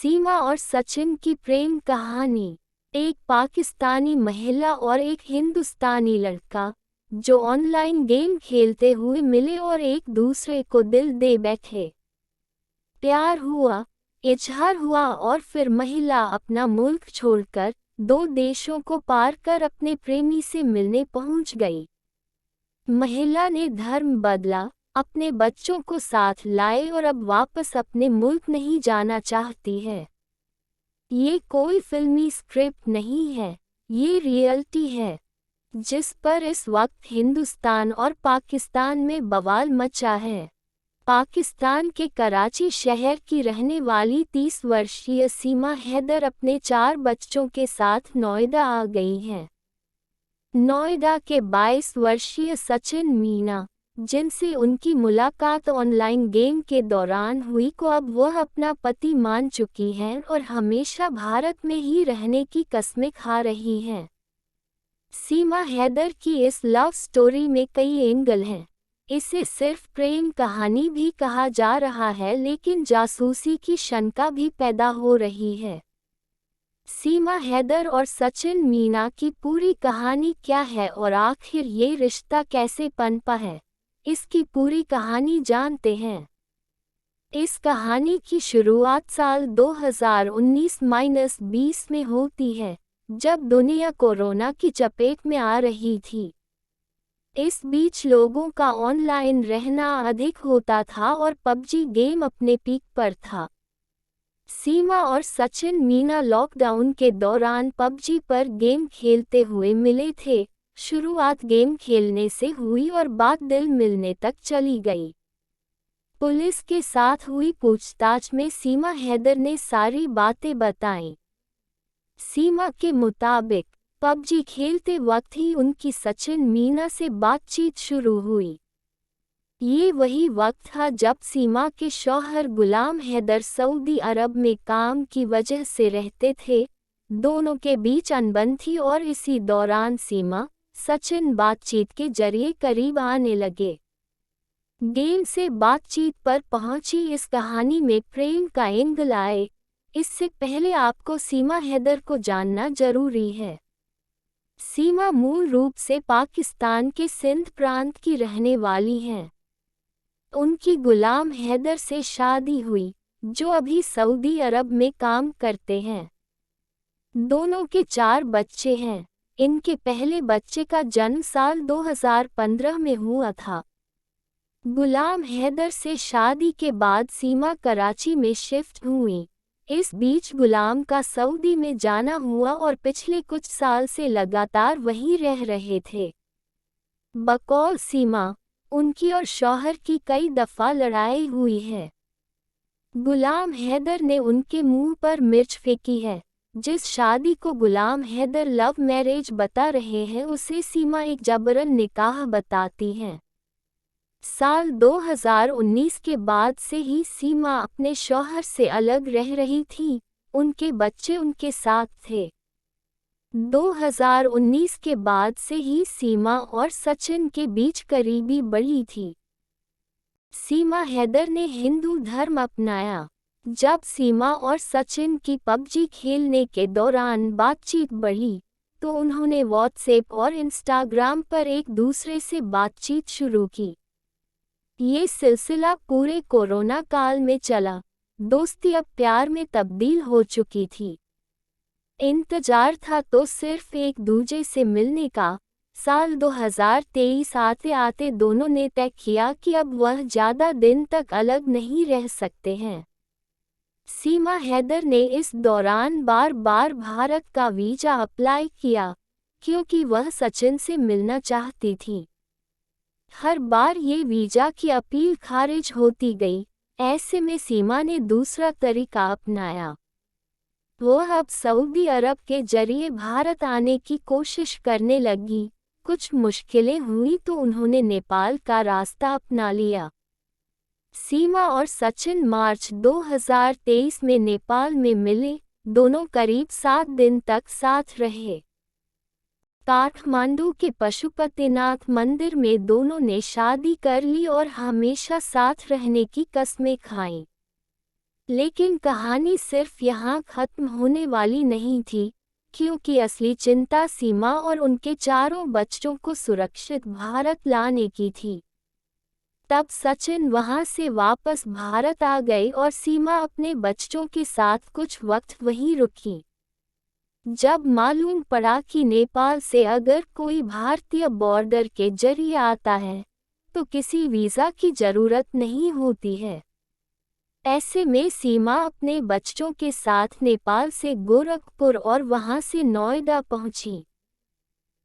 सीमा और सचिन की प्रेम कहानी। एक पाकिस्तानी महिला और एक हिंदुस्तानी लड़का जो ऑनलाइन गेम खेलते हुए मिले और एक दूसरे को दिल दे बैठे। प्यार हुआ, इजहार हुआ और फिर महिला अपना मुल्क छोड़कर दो देशों को पार कर अपने प्रेमी से मिलने पहुंच गई। महिला ने धर्म बदला, अपने बच्चों को साथ लाए और अब वापस अपने मुल्क नहीं जाना चाहती है। ये कोई फिल्मी स्क्रिप्ट नहीं है, ये रियलिटी है जिस पर इस वक्त हिंदुस्तान और पाकिस्तान में बवाल मचा है। पाकिस्तान के कराची शहर की रहने वाली 30 वर्षीय सीमा हैदर अपने 4 बच्चों के साथ नोएडा आ गई हैं। नोएडा के 22 वर्षीय सचिन मीना, जिनसे उनकी मुलाकात ऑनलाइन गेम के दौरान हुई, को अब वह अपना पति मान चुकी हैं और हमेशा भारत में ही रहने की कस्में खा रही हैं। सीमा हैदर की इस लव स्टोरी में कई एंगल हैं। इसे सिर्फ प्रेम कहानी भी कहा जा रहा है, लेकिन जासूसी की शंका भी पैदा हो रही है। सीमा हैदर और सचिन मीना की पूरी कहानी क्या है और आखिर ये रिश्ता कैसे पनपा है, इसकी पूरी कहानी जानते हैं। इस कहानी की शुरुआत साल 2019-20 में होती है, जब दुनिया कोरोना की चपेट में आ रही थी। इस बीच लोगों का ऑनलाइन रहना अधिक होता था और पबजी गेम अपने पीक पर था। सीमा और सचिन मीना लॉकडाउन के दौरान पबजी पर गेम खेलते हुए मिले थे। शुरुआत गेम खेलने से हुई और बात दिल मिलने तक चली गई। पुलिस के साथ हुई पूछताछ में सीमा हैदर ने सारी बातें बताईं। सीमा के मुताबिक पबजी खेलते वक्त ही उनकी सचिन मीना से बातचीत शुरू हुई। ये वही वक्त था जब सीमा के शौहर गुलाम हैदर सऊदी अरब में काम की वजह से रहते थे। दोनों के बीच अनबन थी और इसी दौरान सीमा सचिन बातचीत के जरिए करीब आने लगे। गेम से बातचीत पर पहुंची इस कहानी में प्रेम का एंगल आए, इससे पहले आपको सीमा हैदर को जानना जरूरी है। सीमा मूल रूप से पाकिस्तान के सिंध प्रांत की रहने वाली हैं। उनकी गुलाम हैदर से शादी हुई, जो अभी सऊदी अरब में काम करते हैं। दोनों के 4 बच्चे हैं। इनके पहले बच्चे का जन्म साल 2015 में हुआ था। गुलाम हैदर से शादी के बाद सीमा कराची में शिफ्ट हुई। इस बीच गुलाम का सऊदी में जाना हुआ और पिछले कुछ साल से लगातार वहीं रह रहे थे। बकौल सीमा, उनकी और शौहर की कई दफ़ा लड़ाई हुई है। गुलाम हैदर ने उनके मुंह पर मिर्च फेंकी है। जिस शादी को गुलाम हैदर लव मैरिज बता रहे हैं, उसे सीमा एक जबरन निकाह बताती हैं। साल 2019 के बाद से ही सीमा अपने शौहर से अलग रह रही थी। उनके बच्चे उनके साथ थे। 2019 के बाद से ही सीमा और सचिन के बीच करीबी बढ़ी थी। सीमा हैदर ने हिंदू धर्म अपनाया। जब सीमा और सचिन की पबजी खेलने के दौरान बातचीत बढ़ी, तो उन्होंने व्हाट्सएप और इंस्टाग्राम पर एक दूसरे से बातचीत शुरू की। ये सिलसिला पूरे कोरोना काल में चला। दोस्ती अब प्यार में तब्दील हो चुकी थी। इंतजार था तो सिर्फ एक दूजे से मिलने का। साल 2023 आते आते दोनों ने तय किया कि अब वह ज़्यादा दिन तक अलग नहीं रह सकते हैं। सीमा हैदर ने इस दौरान बार बार भारत का वीज़ा अप्लाई किया, क्योंकि वह सचिन से मिलना चाहती थी। हर बार ये वीज़ा की अपील खारिज होती गई। ऐसे में सीमा ने दूसरा तरीका अपनाया। वह अब सऊदी अरब के जरिए भारत आने की कोशिश करने लगी। कुछ मुश्किलें हुई तो उन्होंने नेपाल का रास्ता अपना लिया। सीमा और सचिन मार्च 2023 में नेपाल में मिले। दोनों करीब 7 दिन तक साथ रहे। काठमांडू के पशुपतिनाथ मंदिर में दोनों ने शादी कर ली और हमेशा साथ रहने की कस्में खाईं। लेकिन कहानी सिर्फ यहाँ खत्म होने वाली नहीं थी, क्योंकि असली चिंता सीमा और उनके चारों बच्चों को सुरक्षित भारत लाने की थी। तब सचिन वहां से वापस भारत आ गए और सीमा अपने बच्चों के साथ कुछ वक्त वहीं रुकी। जब मालूम पड़ा कि नेपाल से अगर कोई भारतीय बॉर्डर के जरिए आता है, तो किसी वीज़ा की ज़रूरत नहीं होती है। ऐसे में सीमा अपने बच्चों के साथ नेपाल से गोरखपुर और वहां से नोएडा पहुंची।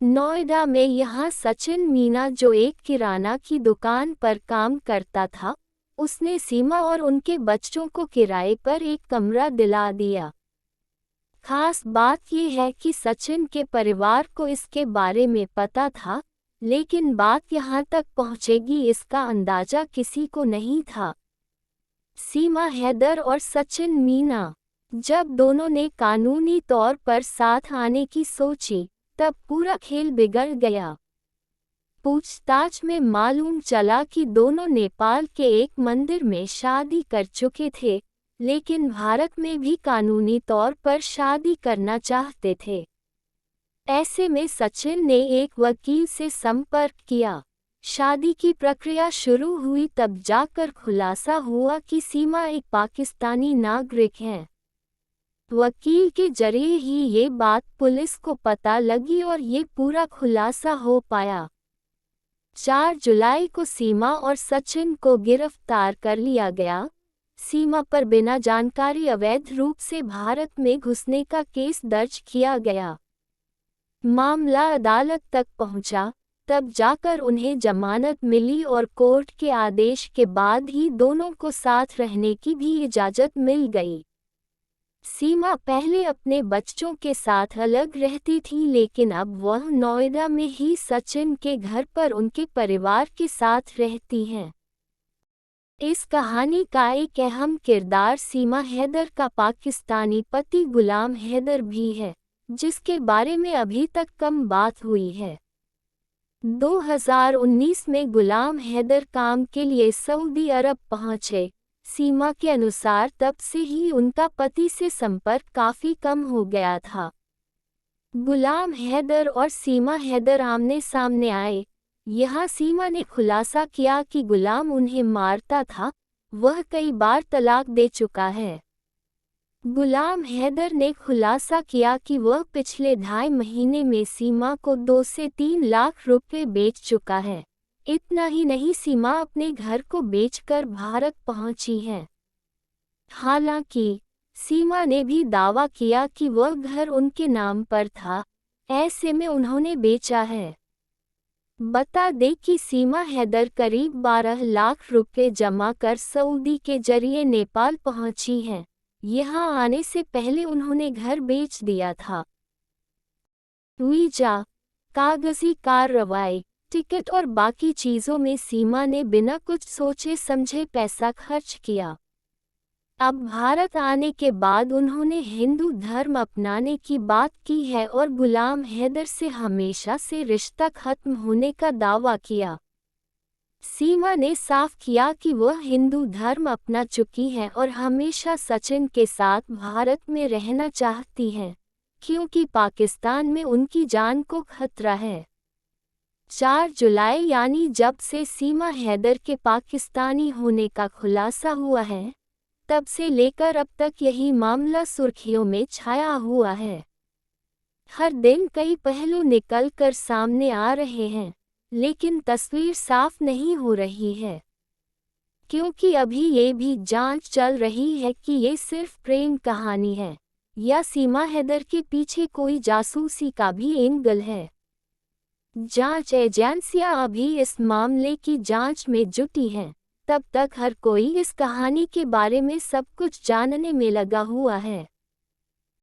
नोएडा में यहाँ सचिन मीना, जो एक किराना की दुकान पर काम करता था, उसने सीमा और उनके बच्चों को किराए पर एक कमरा दिला दिया। खास बात यह है कि सचिन के परिवार को इसके बारे में पता था, लेकिन बात यहाँ तक पहुँचेगी इसका अंदाजा किसी को नहीं था। सीमा हैदर और सचिन मीना जब दोनों ने कानूनी तौर पर साथ आने की सोची, तब पूरा खेल बिगड़ गया। पूछताछ में मालूम चला कि दोनों नेपाल के एक मंदिर में शादी कर चुके थे, लेकिन भारत में भी कानूनी तौर पर शादी करना चाहते थे। ऐसे में सचिन ने एक वकील से संपर्क किया। शादी की प्रक्रिया शुरू हुई, तब जाकर खुलासा हुआ कि सीमा एक पाकिस्तानी नागरिक हैं। वकील के जरिए ही ये बात पुलिस को पता लगी और ये पूरा खुलासा हो पाया। 4 जुलाई को सीमा और सचिन को गिरफ्तार कर लिया गया। सीमा पर बिना जानकारी अवैध रूप से भारत में घुसने का केस दर्ज किया गया। मामला अदालत तक पहुंचा, तब जाकर उन्हें जमानत मिली और कोर्ट के आदेश के बाद ही दोनों को साथ रहने की भी इजाज़त मिल गई। सीमा पहले अपने बच्चों के साथ अलग रहती थी, लेकिन अब वह नोएडा में ही सचिन के घर पर उनके परिवार के साथ रहती हैं। इस कहानी का एक अहम किरदार सीमा हैदर का पाकिस्तानी पति गुलाम हैदर भी है, जिसके बारे में अभी तक कम बात हुई है। 2019 में गुलाम हैदर काम के लिए सऊदी अरब पहुंचे। सीमा के अनुसार तब से ही उनका पति से संपर्क काफ़ी कम हो गया था। गुलाम हैदर और सीमा हैदर आमने सामने आए। यहाँ सीमा ने खुलासा किया कि गुलाम उन्हें मारता था, वह कई बार तलाक दे चुका है। गुलाम हैदर ने खुलासा किया कि वह पिछले 2.5 महीने में सीमा को 2 से 3 लाख रुपए बेच चुका है। इतना ही नहीं, सीमा अपने घर को बेचकर भारत पहुंची है। हालांकि सीमा ने भी दावा किया कि वह घर उनके नाम पर था, ऐसे में उन्होंने बेचा है। बता दें कि सीमा हैदर करीब 12 लाख रुपए जमा कर सऊदी के जरिए नेपाल पहुंची हैं। यहाँ आने से पहले उन्होंने घर बेच दिया था। वीजा, कागजी कार्रवाई, टिकट और बाकी चीज़ों में सीमा ने बिना कुछ सोचे समझे पैसा खर्च किया। अब भारत आने के बाद उन्होंने हिंदू धर्म अपनाने की बात की है और गुलाम हैदर से हमेशा से रिश्ता खत्म होने का दावा किया। सीमा ने साफ किया कि वह हिंदू धर्म अपना चुकी हैं और हमेशा सचिन के साथ भारत में रहना चाहती हैं, क्योंकि पाकिस्तान में उनकी जान को खतरा है। 4 जुलाई यानी जब से सीमा हैदर के पाकिस्तानी होने का खुलासा हुआ है, तब से लेकर अब तक यही मामला सुर्खियों में छाया हुआ है। हर दिन कई पहलू निकल कर सामने आ रहे हैं, लेकिन तस्वीर साफ नहीं हो रही है, क्योंकि अभी ये भी जांच चल रही है कि ये सिर्फ प्रेम कहानी है या सीमा हैदर के पीछे कोई जासूसी का भी एंगल है। जांच एजेंसियां अभी इस मामले की जांच में जुटी हैं। तब तक हर कोई इस कहानी के बारे में सब कुछ जानने में लगा हुआ है।